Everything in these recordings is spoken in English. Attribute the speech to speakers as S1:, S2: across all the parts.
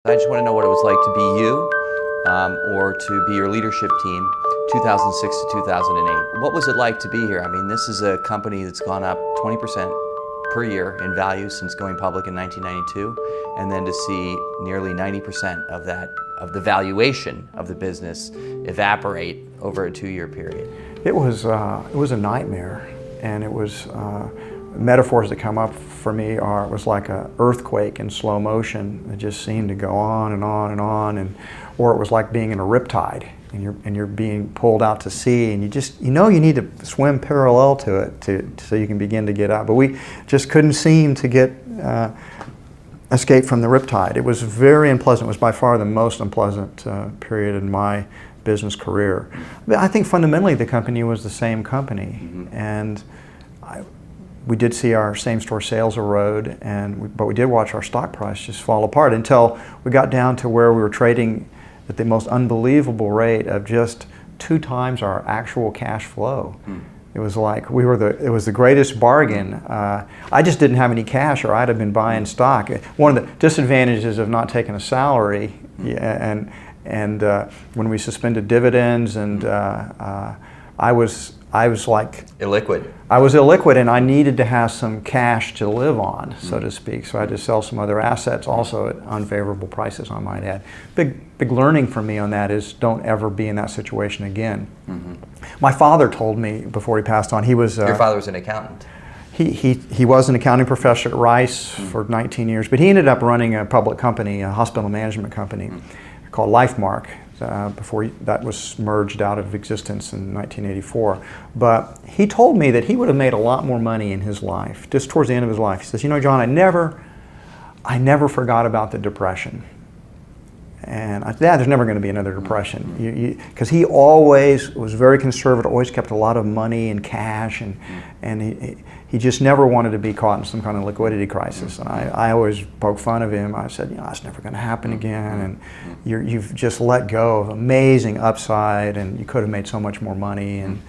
S1: I just want to know what it was like to be you or to be your leadership team 2006 to 2008. What was it like to be here? I mean, this is a company that's gone up 20% per year in value since going public in 1992, and then to see nearly 90% of that, of the valuation of the business evaporate over a 2-year period.
S2: It was a nightmare, and it was metaphors that come up for me it was like an earthquake in slow motion. It just seemed to go on and on and on, or it was like being in a riptide and you're being pulled out to sea, and you need to swim parallel to it so you can begin to get up. But we just couldn't seem to get escape from the riptide. It was very unpleasant. It was by far the most unpleasant period in my business career. But I think fundamentally the company was the same company, and we did see our same-store sales erode, but we did watch our stock price just fall apart until we got down to where we were trading at the most unbelievable rate of just 2 times our actual cash flow. It was like it was the greatest bargain. I just didn't have any cash, or I'd have been buying stock. One of the disadvantages of not taking a salary, and when we suspended dividends, and I was like
S1: illiquid.
S2: I was illiquid, and I needed to have some cash to live on, so to speak. So I had to sell some other assets, also at unfavorable prices, I might add. Big learning for me on that is don't ever be in that situation again. My father told me before he passed on, he was...
S1: Your father was an accountant?
S2: He was an accounting professor at Rice for 19 years, but he ended up running a public company, a hospital management company called LifeMark. Before that was merged out of existence in 1984. But he told me that he would have made a lot more money in his life, just towards the end of his life. He says, "You know, John, I never forgot about the Depression." And I said, "Yeah, there's never going to be another Depression." Because he always was very conservative, always kept a lot of money and cash, and he just never wanted to be caught in some kind of liquidity crisis. And I always poke fun of him. I said, "That's never going to happen again, and you've just let go of amazing upside, and you could have made so much more money." And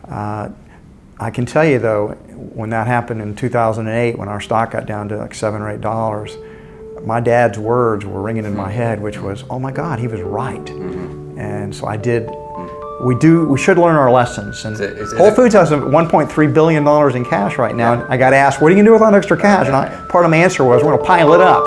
S2: I can tell you, though, when that happened in 2008, when our stock got down to like $7 or $8, my dad's words were ringing in my head, which was, "Oh my God, he was right." And so I did. We should learn our lessons. And Whole Foods has $1.3 billion in cash right now. And I got asked, "What are you going to do with all that extra cash?" And part of my answer was, "We're going to pile it up."